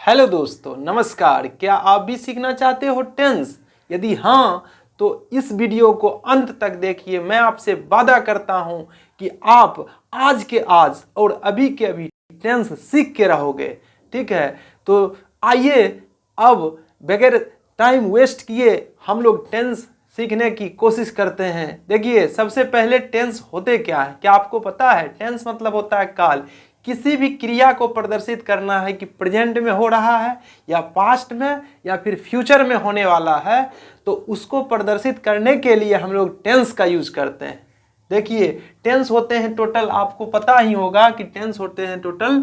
Hello दोस्तों, नमस्कार। क्या आप भी सीखना चाहते हो टेंस? यदि हाँ, तो इस वीडियो को अंत तक देखिए। मैं आपसे वादा करता हूं कि आप आज के आज और अभी के अभी टेंस सीख के रहोगे। ठीक है, तो आइए अब बगैर टाइम वेस्ट किए हम लोग टेंस सीखने की कोशिश करते हैं। देखिए, सबसे पहले टेंस होते क्या है? क्या आपको पता है? टेंस मतलब होता है काल। किसी भी क्रिया को प्रदर्शित करना है कि प्रेजेंट में हो रहा है या पास्ट में या फिर फ्यूचर में होने वाला है, तो उसको प्रदर्शित करने के लिए हम लोग टेंस का यूज करते हैं। देखिए, टेंस होते हैं टोटल, आपको पता ही होगा कि टेंस होते हैं टोटल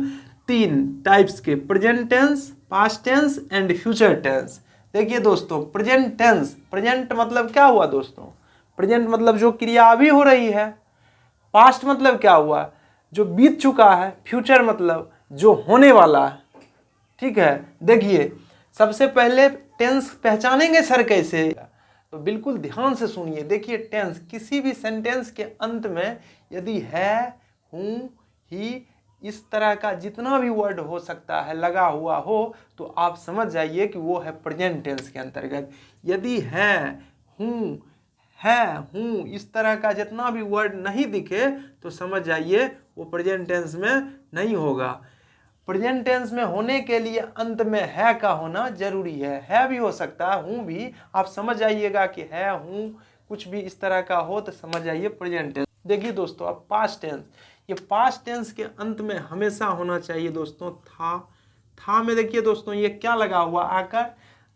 3 टाइप्स के: present tense, past tense and future tense. देखिए दोस्तों, प्रेजेंट टेंस, प्रेजेंट मतलब क्या हुआ दोस्तों? प्रेजेंट मतलब जो क्रिया अभी हो रही है। पास्ट मतलब क्या हुआ? जो बीत चुका है। फ्यूचर मतलब जो होने वाला है। ठीक है, देखिए, सबसे पहले टेंस पहचानेंगे सर कैसे? तो बिल्कुल ध्यान से सुनिए। देखिए, टेंस किसी भी सेंटेंस के अंत में यदि है, हूं, ही, इस तरह का जितना भी वर्ड हो सकता है लगा हुआ हो, तो आप समझ जाइए कि वो है प्रेजेंट टेंस के अंतर्गत। यदि है, हूं, इस तरह का जितना भी वर्ड नहीं दिखे तो समझ जाइए वो प्रेजेंट टेंस में नहीं होगा। प्रेजेंट टेंस में होने के लिए अंत में है का होना जरूरी है भी हो सकता है, हूं भी। आप समझ जाइएगा कि है, हूं, कुछ भी इस तरह का हो तो समझ जाइए प्रेजेंट टेंस। देखिए दोस्तों, अब पास्ट टेंस, ये पास्ट टेंस के अंत में हमेशा होना चाहिए दोस्तों था में देखिए दोस्तों, ये क्या लगा हुआ? आकर।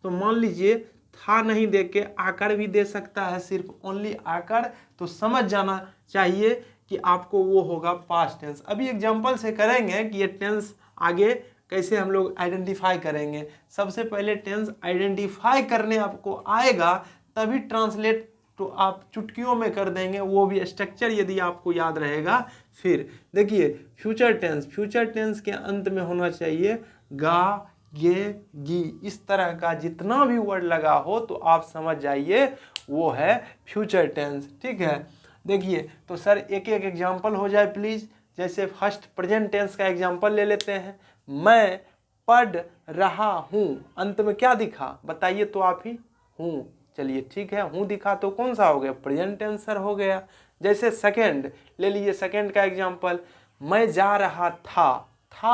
तो मान लीजिए था नहीं दे के आकर भी दे सकता है, सिर्फ ओनली आकर, तो समझ जाना चाहिए कि आपको वो होगा पास्ट टेंस। अभी एग्जांपल से करेंगे कि ये टेंस आगे कैसे हम लोग आइडेंटिफाई करेंगे। सबसे पहले टेंस आइडेंटिफाई करने आपको आएगा, तभी ट्रांसलेट तो आप चुटकियों में कर देंगे, वो भी स्ट्रक्चर यदि आपको याद रहेगा। फिर देखिए, फ्यूचर टेंस, फ्यूचर टेंस के अंत में होना चाहिए गा, ये, गी, इस तरह का जितना भी वर्ड लगा हो तो आप समझ जाइए वो है फ्यूचर टेंस। ठीक है, देखिए तो सर एक एक एग्जांपल हो जाए प्लीज। जैसे फर्स्ट प्रेजेंट टेंस का एग्जांपल ले लेते हैं। मैं पढ़ रहा हूं, अंत में क्या दिखा बताइए तो आप ही? हूं। चलिए ठीक है, हूं दिखा तो कौन सा हो गया? प्रेजेंट टेंस सर हो गया। जैसे सेकंड ले लीजिए, सेकंड का एग्जांपल, मैं जा रहा था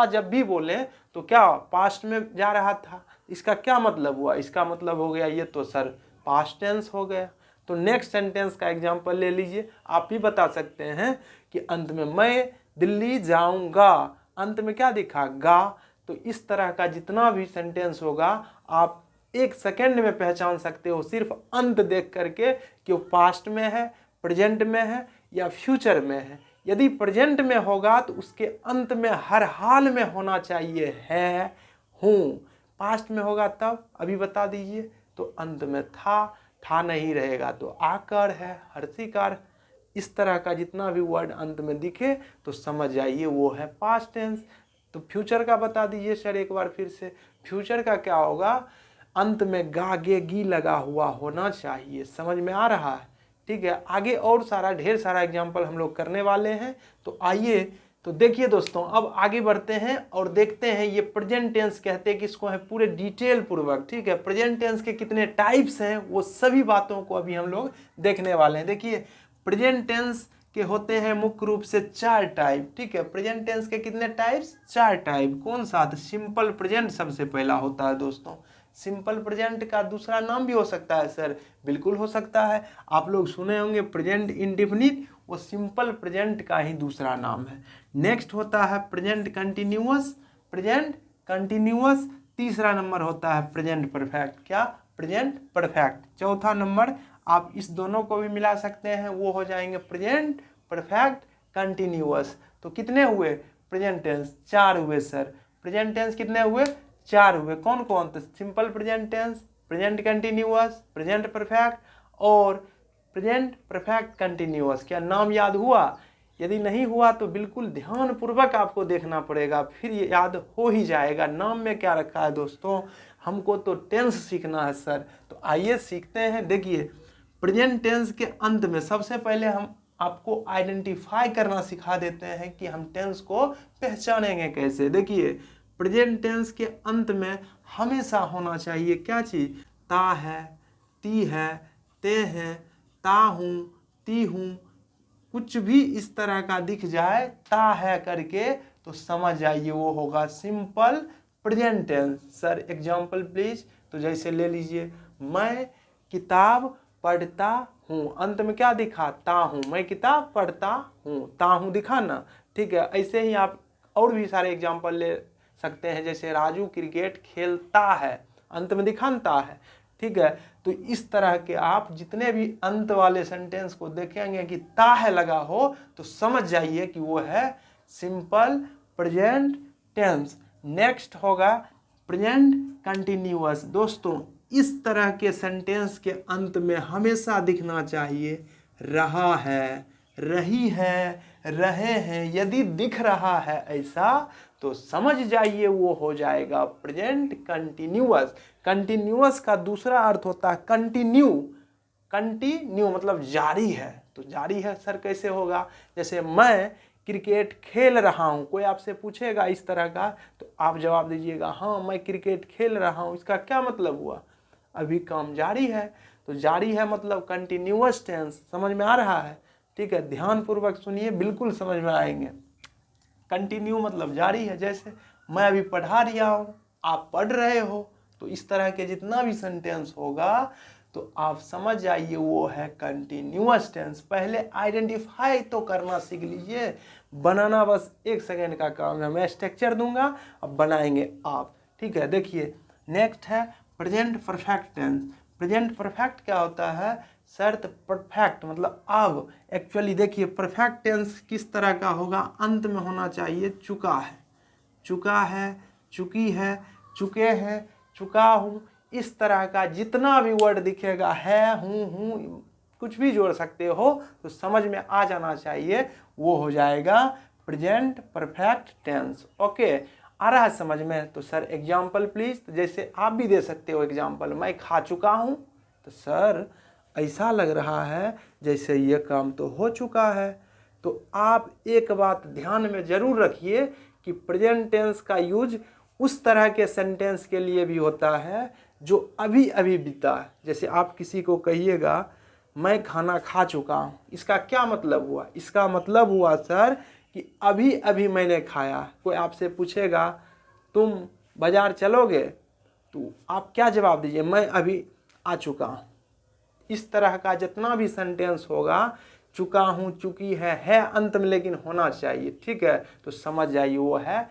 जब भी बोले तो क्या पास्ट में जा रहा था, इसका क्या मतलब हुआ? इसका मतलब हो गया ये तो सर पास्ट टेंस हो गया। तो नेक्स्ट सेंटेंस का एग्जांपल ले लीजिए, आप ही बता सकते हैं कि अंत में मैं दिल्ली जाऊंगा, अंत में क्या दिखा? गा। तो इस तरह का जितना भी सेंटेंस होगा आप एक सेकंड में पहचान सकते हो सिर्फ अंत देख करके कि वो पास्ट में है, प्रेजेंट में है या फ्यूचर में है। यदि प्रेजेंट में होगा तो उसके अंत में हर हाल में होना चाहिए है, हूं। पास्ट में होगा तब अभी बता दीजिए, तो अंत में था नहीं रहेगा तो आकर है, हर्षिकार। इस तरह का जितना भी वर्ड अंत में दिखे तो समझ जाइए वो है पास्ट टेंस। तो फ्यूचर का बता दीजिए सर एक बार फिर से। फ्यूचर का क्या होगा? अंत में गा, गे, गी लगा हुआ होना चाहिए। समझ में आ रहा है? ठीक है, आगे और सारा ढेर सारा एग्जाम्पल हम लोग करने वाले हैं। तो आइए, तो देखिए दोस्तों, अब आगे बढ़ते हैं और देखते हैं ये प्रेजेंट टेंस कहते हैं किसको है, पूरे डिटेल पूर्वक। ठीक है, प्रेजेंट टेंस के कितने टाइप्स हैं वो सभी बातों को अभी हम लोग देखने वाले हैं। देखिए, प्रेजेंट टेंस के होते हैं मुख्य रूप से 4 टाइप। ठीक है, प्रेजेंट टेंस के कितने टाइप्स? 4 टाइप। कौन सा? तो सिंपल प्रेजेंट सबसे पहला होता है दोस्तों। सिंपल प्रेजेंट का दूसरा नाम भी हो सकता है सर, बिल्कुल हो सकता है। आप लोग सुने होंगे प्रेजेंट इंडेफिनिट, वो सिंपल प्रेजेंट का ही दूसरा नाम है। नेक्स्ट होता है प्रेजेंट कंटिन्यूअस, प्रेजेंट कंटिन्यूअस। तीसरा नंबर होता है प्रेजेंट परफेक्ट। क्या? Present perfect. चौथा नंबर आप इस दोनों को भी मिला सकते हैं, वो हो जाएंगे प्रेजेंट परफेक्ट कंटिन्यूअस। तो कितने हुए प्रेजेंट टेंस? 4 हुए सर। प्रेजेंट टेंस कितने हुए? 4 हुए। कौन कौन? तो simple present tense, present continuous, present perfect और प्रेजेंट परफेक्ट कंटिन्यूअस। क्या नाम याद हुआ? यदि नहीं हुआ तो बिल्कुल ध्यान पूर्वक आपको देखना पड़ेगा, फिर ये याद हो ही जाएगा। नाम में क्या रखा है दोस्तों? हमको तो टेंस सीखना है सर, तो आइए सीखते हैं। देखिए, प्रेजेंट टेंस के अंत में सबसे पहले हम आपको आइडेंटिफाई करना सिखा देते हैं कि हम टेंस को पहचानेंगे कैसे। देखिए, प्रेजेंट टेंस के अंत में हमेशा होना चाहिए क्या चीज, ता है, ती है, ते हैं, ता हूँ, ती हूँ। कुछ भी इस तरह का दिख जाए ता है करके तो समझ जाइए वो होगा simple present tense. Sir example please. तो जैसे ले लीजिए, मैं किताब पढ़ता हूँ, अंत में क्या दिखा, ता हूँ, मैं किताब पढ़ता हूँ, ता हूँ दिखा ना। ठीक है, ऐसे ही आप और भी सारे एग्जाम्पल ले सकते हैं, जैसे राजू क्रिकेट खेलता है, अंत में दिखाता है। ठीक है, तो इस तरह के आप जितने भी अंत वाले सेंटेंस को देखेंगे कि ता है लगा हो तो समझ जाइए कि वो है सिंपल प्रेजेंट टेंस। नेक्स्ट होगा प्रेजेंट कंटिन्यूअस। दोस्तों इस तरह के सेंटेंस के अंत में हमेशा दिखना चाहिए रहा है, रही है, रहे हैं। यदि दिख रहा है ऐसा तो समझ जाइए वो हो जाएगा प्रेजेंट कंटिन्यूअस। कंटिन्यूअस का दूसरा अर्थ होता है कंटिन्यू। कंटिन्यू मतलब जारी है, तो जारी है सर कैसे होगा, जैसे मैं क्रिकेट खेल रहा हूँ, कोई आपसे पूछेगा इस तरह का तो आप जवाब दीजिएगा हाँ मैं क्रिकेट खेल रहा हूँ। इसका क्या मतलब हुआ, अभी काम जारी है, तो जारी है मतलब कंटिन्यूअस टेंस। समझ में आ रहा है? ठीक है, ध्यान पूर्वक सुनिए, बिल्कुल समझ में आएंगे। कंटिन्यू मतलब जारी है, जैसे मैं अभी पढ़ा रहा हूँ, आप पढ़ रहे हो, तो इस तरह के जितना भी सेंटेंस होगा तो आप समझ जाइए वो है कंटिन्यूअस टेंस। पहले आइडेंटिफाई तो करना सीख लीजिए, बनाना बस 1 सेकेंड का काम है। मैं स्ट्रक्चर दूंगा, अब बनाएंगे आप। ठीक है, देखिए नेक्स्ट है present perfect tense. Present perfect क्या होता है, शर्त परफेक्ट मतलब अब। एक्चुअली देखिए परफेक्ट टेंस किस तरह का होगा, अंत में होना चाहिए चुका है, चुका है, चुकी है, चुके हैं, चुका हूँ। इस तरह का जितना भी वर्ड दिखेगा है, हूँ, कुछ भी जोड़ सकते हो तो समझ में आ जाना चाहिए, वो हो जाएगा प्रेजेंट परफेक्ट टेंस। ओके, आ रहा है समझ में? तो सर एग्जाम्पल प्लीज। तो जैसे आप भी दे सकते हो एग्जाम्पल, मैं खा चुका हूँ, तो सर ऐसा लग रहा है जैसे ये काम तो हो चुका है। तो आप एक बात ध्यान में जरूर रखिए कि प्रेजेंट टेंस का यूज उस तरह के सेंटेंस के लिए भी होता है जो अभी अभी बीता है। जैसे आप किसी को कहिएगा मैं खाना खा चुका हूँ, इसका क्या मतलब हुआ, इसका मतलब हुआ सर कि अभी अभी मैंने खाया। कोई आपसे पूछेगा तुम बाजार चलोगे, तो आप क्या जवाब दीजिए, मैं अभी आ चुका हूँ। इस तरह का जितना भी सेंटेंस होगा, चुका हूँ, चुकी है अंत में लेकिन होना चाहिए। ठीक है, तो समझ जाइए वो है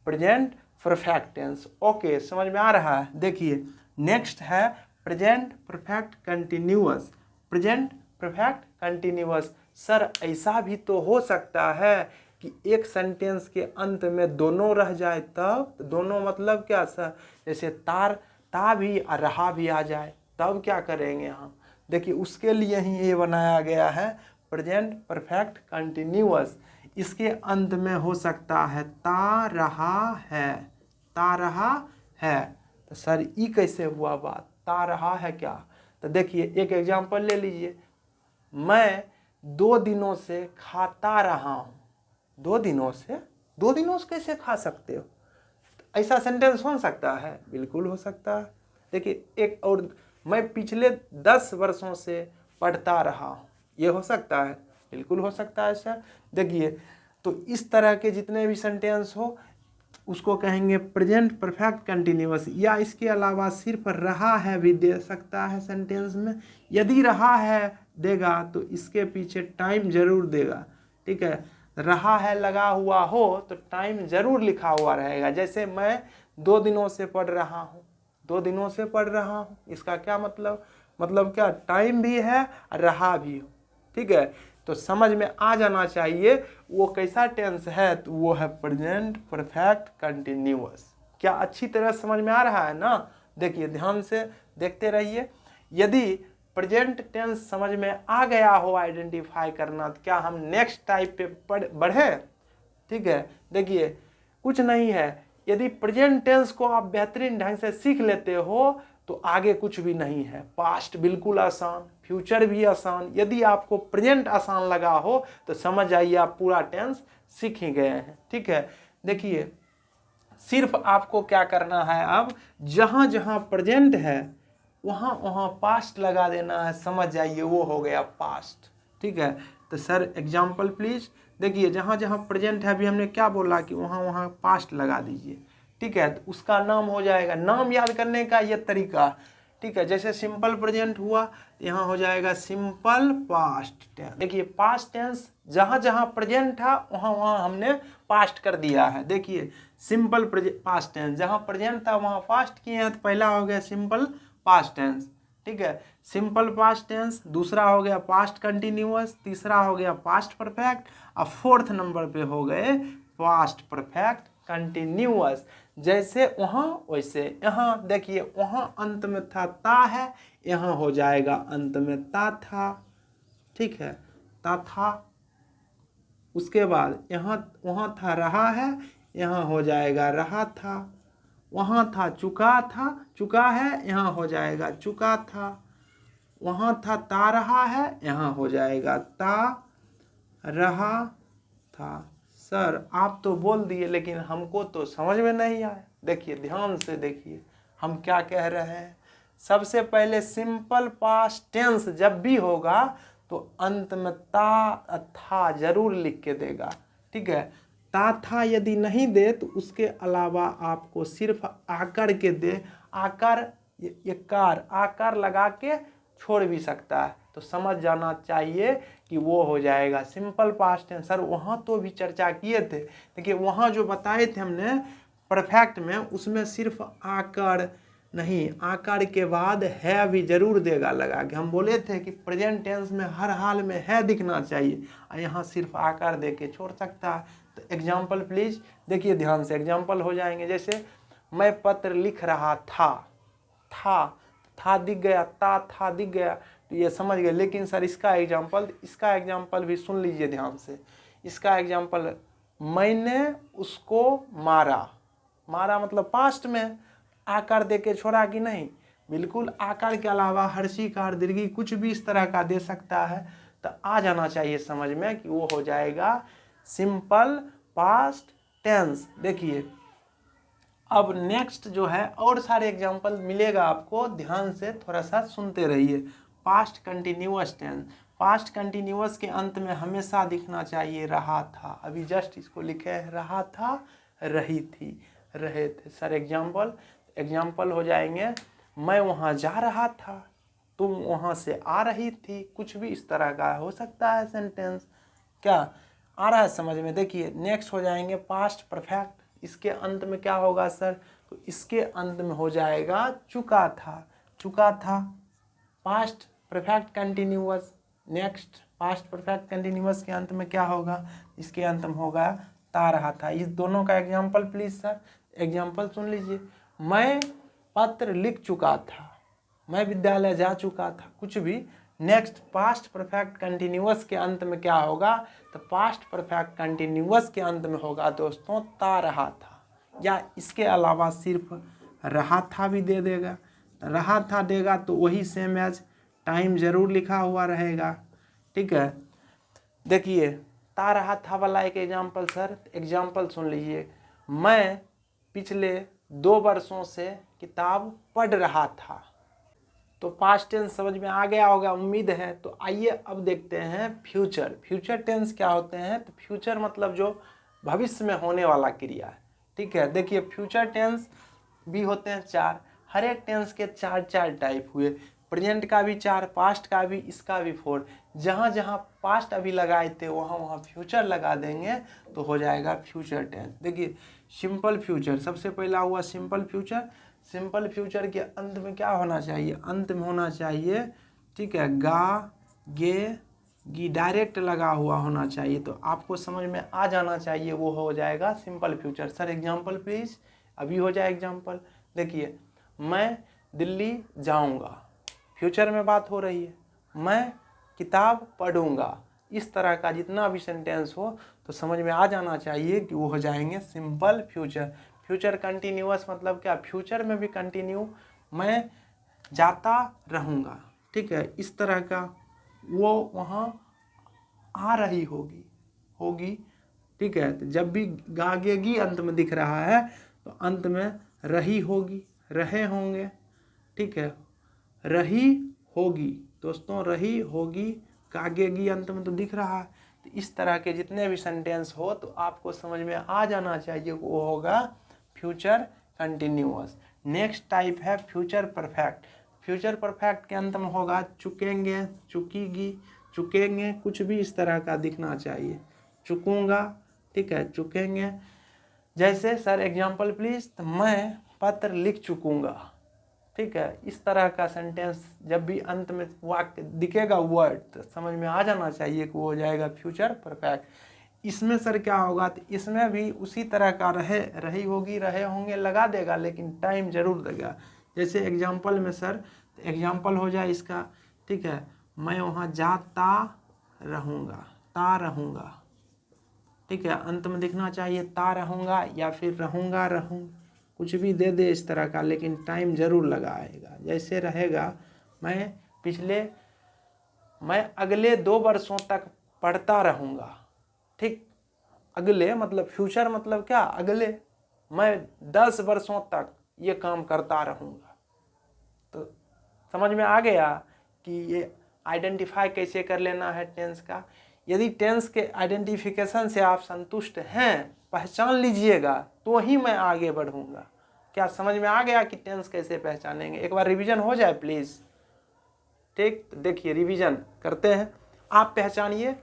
प्रेजेंट परफेक्ट टेंस। ओके, समझ में आ रहा है? देखिए नेक्स्ट है present perfect continuous. Present perfect continuous, sir ऐसा भी तो हो सकता है कि एक सेंटेंस के अंत में दोनों रह जाए, तब दोनों मतलब क्या सर, जैसे ता भी और रहा भी आ जाए, तब क्या करेंगे हम? देखिए उसके लिए ही ये बनाया गया है प्रेजेंट परफेक्ट कंटिन्यूअस। इसके अंत में हो सकता है ता रहा है, ता रहा है। तो सर ये कैसे हुआ बात, ता रहा है क्या? तो देखिए एक एग्जांपल ले लीजिए, मैं 2 दिनों से खाता रहा हूँ। 2 दिनों से, 2 दिनों से कैसे खा सकते हो? तो ऐसा सेंटेंस हो सकता है? बिल्कुल हो सकता है। देखिए एक और, मैं पिछले 10 वर्षों से पढ़ता रहा हूँ, ये हो सकता है? बिल्कुल हो सकता है सर। देखिए तो इस तरह के जितने भी सेंटेंस हो उसको कहेंगे प्रेजेंट परफेक्ट कंटिन्यूअस। या इसके अलावा सिर्फ रहा है भी दे सकता है सेंटेंस में। यदि रहा है देगा तो इसके पीछे टाइम जरूर देगा। ठीक है, रहा है लगा हुआ हो तो टाइम जरूर लिखा हुआ रहेगा। जैसे मैं 2 दिनों से पढ़ रहा हूँ, 2 दिनों से पढ़ रहा हूँ, इसका क्या मतलब क्या, टाइम भी है और रहा भी हो। ठीक है, तो समझ में आ जाना चाहिए वो कैसा टेंस है, तो वो है प्रेजेंट परफेक्ट कंटिन्यूअस। क्या अच्छी तरह समझ में आ रहा है ना? देखिए ध्यान से देखते रहिए। यदि प्रेजेंट टेंस समझ में आ गया हो आइडेंटिफाई करना, तो क्या हम नेक्स्ट टाइप पे बढ़े? ठीक है, देखिए कुछ नहीं है, यदि प्रेजेंट टेंस को आप बेहतरीन ढंग से सीख लेते हो तो आगे कुछ भी नहीं है। पास्ट बिल्कुल आसान, फ्यूचर भी आसान। यदि आपको प्रेजेंट आसान लगा हो तो समझ आइए आप पूरा टेंस सीख ही गए हैं। ठीक है, देखिए सिर्फ आपको क्या करना है, अब जहाँ जहाँ प्रेजेंट है वहाँ वहाँ पास्ट लगा देना है, समझ जाइए वो हो गया पास्ट। ठीक है, तो सर एग्जाम्पल प्लीज। देखिए जहाँ जहाँ प्रेजेंट है, अभी हमने क्या बोला कि वहाँ वहाँ पास्ट लगा दीजिए। ठीक है, तो उसका नाम हो जाएगा, नाम याद करने का ये तरीका। ठीक है, जैसे सिंपल प्रेजेंट हुआ, यहाँ हो जाएगा सिंपल पास्ट टेंस। देखिए पास्ट टेंस जहाँ जहाँ प्रेजेंट था वहाँ वहाँ हमने पास्ट कर दिया है। देखिए सिंपल पास्ट टेंस, जहाँ प्रेजेंट था वहाँ पास्ट किए हैं, तो पहला हो गया सिंपल पास्ट टेंस। ठीक है, सिंपल पास्ट टेंस, दूसरा हो गया पास्ट कंटिन्यूअस, तीसरा हो गया पास्ट परफेक्ट, और फोर्थ नंबर पे हो गए पास्ट परफेक्ट कंटिन्यूअस। जैसे वहाँ वैसे यहाँ। देखिए वहाँ अंत में था ता है, यहाँ हो जाएगा अंत में ता था। ठीक है, ता था। उसके बाद यहाँ वहाँ था रहा है, यहाँ हो जाएगा रहा था। वहाँ था चुका है, यहाँ हो जाएगा चुका था। वहाँ था ता रहा है, यहाँ हो जाएगा ता रहा था। सर आप तो बोल दिए लेकिन हमको तो समझ में नहीं आया। देखिए ध्यान से देखिए हम क्या कह रहे हैं। सबसे पहले सिंपल पास्ट टेंस जब भी होगा तो अंत में ता था जरूर लिख के देगा। ठीक है, ता था यदि नहीं दे तो उसके अलावा आपको सिर्फ आकर के दे, आकार यकार आकार लगा के छोड़ भी सकता है, तो समझ जाना चाहिए कि वो हो जाएगा सिंपल पास्ट टेंस। सर वहाँ तो भी चर्चा किए थे, देखिए वहाँ जो बताए थे हमने परफेक्ट में, उसमें सिर्फ आकर नहीं, आकार के बाद है भी जरूर देगा लगा के। हम बोले थे कि प्रेजेंट टेंस में हर हाल में है दिखना चाहिए, और यहाँ सिर्फ आकार दे के छोड़ सकता है। तो एग्जाम्पल प्लीज देखिए ध्यान से, एग्जाम्पल हो जाएंगे। जैसे मैं पत्र लिख रहा था दिख गया, ता था दिख गया, तो ये समझ गए। लेकिन सर इसका एग्जाम्पल भी सुन लीजिए ध्यान से। इसका एग्जाम्पल, मैंने उसको मारा मतलब पास्ट में आकार दे के छोड़ा कि नहीं, बिल्कुल आकार के अलावा हर्षीकार दीर्घी कुछ भी इस तरह का दे सकता है, तो आ जाना चाहिए समझ में कि वो हो जाएगा सिंपल पास्ट टेंस। देखिए अब नेक्स्ट जो है और सारे एग्जाम्पल मिलेगा आपको, ध्यान से थोड़ा सा सुनते रहिए। Past continuous tense, past continuous के अंत में हमेशा दिखना चाहिए रहा था। अभी जस्ट इसको लिखे है रहा था, रही थी, रहे थे। सर एग्जाम्पल हो जाएंगे, मैं वहाँ जा रहा था, तुम वहाँ से आ रही थी, कुछ भी इस तरह का हो सकता है सेंटेंस। क्या आ रहा है समझ में? देखिए नेक्स्ट हो जाएंगे पास्ट परफेक्ट। इसके अंत में क्या होगा सर? तो इसके अंत में हो जाएगा चुका था। Past perfect continuous. Next past perfect continuous के अंत में क्या होगा? इसके अंत में होगा ता रहा था। इस दोनों का एग्जाम्पल प्लीज सर, एग्जाम्पल सुन लीजिए। मैं पत्र लिख चुका था, मैं विद्यालय जा चुका था, कुछ भी। नेक्स्ट पास्ट परफेक्ट कंटिन्यूअस के अंत में क्या होगा? तो पास्ट परफेक्ट कंटिन्यूअस के अंत में होगा दोस्तों ता रहा था, या इसके अलावा सिर्फ रहा था भी दे देगा। रहा था देगा तो वही सेम एज टाइम जरूर लिखा हुआ रहेगा। ठीक है, देखिए ता रहा था वाला एक एग्जाम्पल सर, एग्जाम्पल सुन लीजिए। मैं पिछले 2 वर्षों से किताब पढ़ रहा था। तो पास्ट टेंस समझ में आ गया होगा उम्मीद है। तो आइए अब देखते हैं फ्यूचर टेंस क्या होते हैं। तो फ्यूचर मतलब जो भविष्य में होने वाला क्रिया है। ठीक है, देखिए फ्यूचर टेंस भी होते हैं 4। हर एक टेंस के 4 टाइप हुए। प्रेजेंट का भी 4, पास्ट का भी, इसका भी 4। जहाँ जहाँ पास्ट अभी लगाए थे वहाँ वहाँ फ्यूचर लगा देंगे तो हो जाएगा फ्यूचर टेंस। देखिए सिंपल फ्यूचर सबसे पहला हुआ सिंपल फ्यूचर। सिंपल फ्यूचर के अंत में क्या होना चाहिए? अंत में होना चाहिए, ठीक है, गा गे गी डायरेक्ट लगा हुआ होना चाहिए। तो आपको समझ में आ जाना चाहिए, वो हो जाएगा simple future. Sir example please, अभी हो जाए एग्जांपल। देखिए मैं दिल्ली जाऊंगा, फ्यूचर में बात हो रही है। मैं किताब पढ़ूंगा, इस तरह का जितना भी सेंटेंस हो तो समझ में आ जाना चाहिए कि वो हो जाएंगे सिंपल फ्यूचर। फ्यूचर कंटिन्यूअस मतलब क्या? फ्यूचर में भी कंटिन्यू, मैं जाता रहूँगा, ठीक है, इस तरह का वो वहाँ आ रही होगी, ठीक है। तो जब भी गागेगी अंत में दिख रहा है तो अंत में रही होगी, रहे होंगे, ठीक है, रही होगी दोस्तों, रही होगी, कागेगी अंत में तो दिख रहा है। तो इस तरह के जितने भी सेंटेंस हो तो आपको समझ में आ जाना चाहिए, वो होगा फ्यूचर कंटिन्यूअस। नेक्स्ट टाइप है फ्यूचर परफेक्ट। फ्यूचर परफेक्ट के अंत में होगा चुकेंगे, चुकीगी, चुकेंगे, कुछ भी इस तरह का दिखना चाहिए, चुकूंगा, ठीक है, चुकेंगे। जैसे सर एग्जाम्पल प्लीज, तो मैं पत्र लिख चुकूंगा, ठीक है, इस तरह का सेंटेंस जब भी अंत में वाक्य दिखेगा वर्ड तो समझ में आ जाना चाहिए कि वो हो जाएगा फ्यूचर परफेक्ट। इसमें सर क्या होगा, तो इसमें भी उसी तरह का रहे, रही होगी, रहे होंगे लगा देगा, लेकिन टाइम जरूर देगा। जैसे एग्जाम्पल में सर, तो एग्जाम्पल हो जाए इसका, ठीक है, मैं वहाँ जाता रहूँगा, ता रहूँगा, ठीक है, अंत में दिखना चाहिए ता रहूँगा या फिर रहूँगा, कुछ भी दे दे इस तरह का, लेकिन टाइम जरूर लगाएगा। जैसे रहेगा, मैं अगले 2 वर्षों तक पढ़ता रहूँगा, ठीक, अगले मतलब फ्यूचर मतलब क्या, अगले, मैं 10 वर्षों तक ये काम करता रहूँगा। तो समझ में आ गया कि ये आइडेंटिफाई कैसे कर लेना है टेंस का। यदि टेंस के आइडेंटिफिकेशन से आप संतुष्ट हैं, पहचान लीजिएगा, तो ही मैं आगे बढ़ूंगा। क्या समझ में आ गया कि टेंस कैसे पहचानेंगे? एक बार रिवीजन हो जाए प्लीज़, ठीक। तो देखिए रिवीजन करते हैं, आप पहचानिए,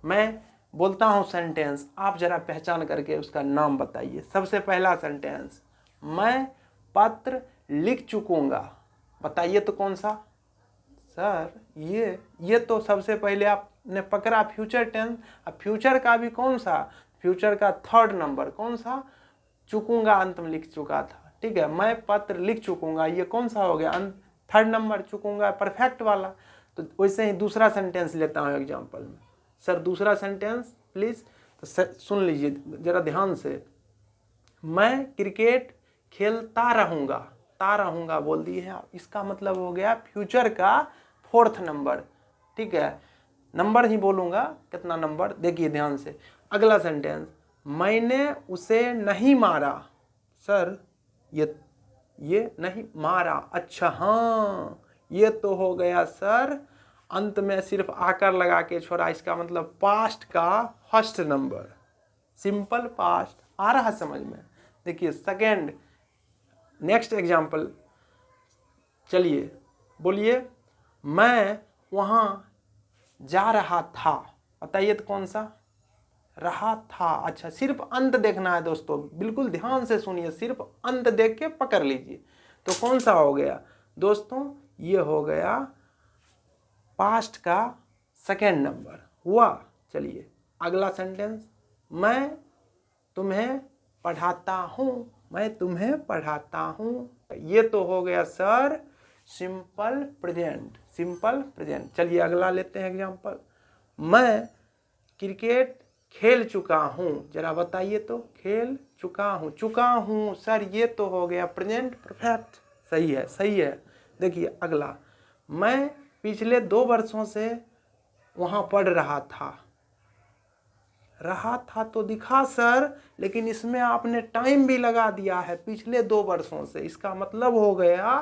मैं बोलता हूँ सेंटेंस, आप जरा पहचान करके उसका नाम बताइए। सबसे पहला सेंटेंस, मैं पत्र लिख चुकूंगा, बताइए तो कौन सा? सर ये तो सबसे पहले आपने पकड़ा फ्यूचर टेंस। अब फ्यूचर का भी कौन सा, फ्यूचर का 3rd नंबर कौन सा, चुकूंगा अंत में लिख चुका था, ठीक है, मैं पत्र लिख चुकूंगा, ये कौन सा हो गया, 3rd नंबर चुकूंगा, परफेक्ट वाला। तो वैसे ही दूसरा सेंटेंस लेता हूँ एग्जाम्पल में। सर दूसरा सेंटेंस प्लीज, तो सुन लीजिए जरा ध्यान से, मैं क्रिकेट खेलता रहूंगा, ता रहूंगा बोल दिए हैं, इसका मतलब हो गया फ्यूचर का 4th नंबर, ठीक है, नंबर ही बोलूंगा, कितना नंबर, देखिए ध्यान से। अगला सेंटेंस, मैंने उसे नहीं मारा, सर ये नहीं मारा, अच्छा हाँ, ये तो हो गया सर अंत में सिर्फ आकर लगा के छोड़ा, इसका मतलब पास्ट का 1st नंबर, सिंपल पास्ट। आ रहा समझ में? देखिए सेकेंड, नेक्स्ट एग्जाम्पल, चलिए बोलिए, मैं वहाँ जा रहा था, बताइए तो कौन सा, रहा था, अच्छा, सिर्फ अंत देखना है दोस्तों, बिल्कुल ध्यान से सुनिए, सिर्फ अंत देख के पकड़ लीजिए। तो कौन सा हो गया दोस्तों, ये हो गया पास्ट का 2nd नंबर हुआ। चलिए अगला सेंटेंस, मैं तुम्हें पढ़ाता हूँ, मैं तुम्हें पढ़ाता हूँ, ये तो हो गया sir simple present, simple present. चलिए अगला लेते हैं एग्जांपल, मैं क्रिकेट खेल चुका हूँ, जरा बताइए तो, खेल चुका हूँ सर, ये तो हो गया प्रेजेंट परफेक्ट, सही है, सही है। देखिए अगला, मैं पिछले 2 वर्षों से वहाँ पढ़ रहा था तो दिखा सर, लेकिन इसमें आपने टाइम भी लगा दिया है, पिछले 2 वर्षों से, इसका मतलब हो गया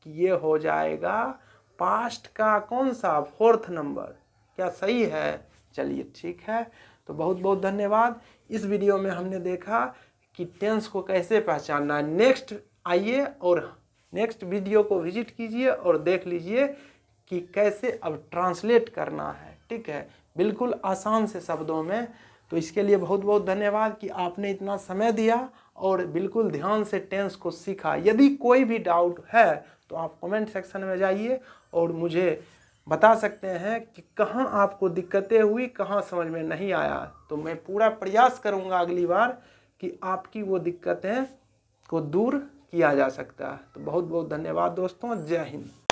कि ये हो जाएगा पास्ट का कौन सा 4th नंबर। क्या सही है? चलिए ठीक है, तो बहुत बहुत धन्यवाद। इस वीडियो में हमने देखा कि टेंस को कैसे पहचानना है। नेक्स्ट आइए और नेक्स्ट वीडियो को विजिट कीजिए और देख लीजिए कि कैसे अब ट्रांसलेट करना है, ठीक है, बिल्कुल आसान से शब्दों में। तो इसके लिए बहुत बहुत धन्यवाद कि आपने इतना समय दिया और बिल्कुल ध्यान से टेंस को सीखा। यदि कोई भी डाउट है तो आप कमेंट सेक्शन में जाइए और मुझे बता सकते हैं कि कहाँ आपको दिक्कतें हुई, कहाँ समझ में नहीं आया, तो मैं पूरा प्रयास करूँगा अगली बार कि आपकी वो दिक्कतें को दूर किया जा सकता है। तो बहुत बहुत धन्यवाद दोस्तों, जय हिंद।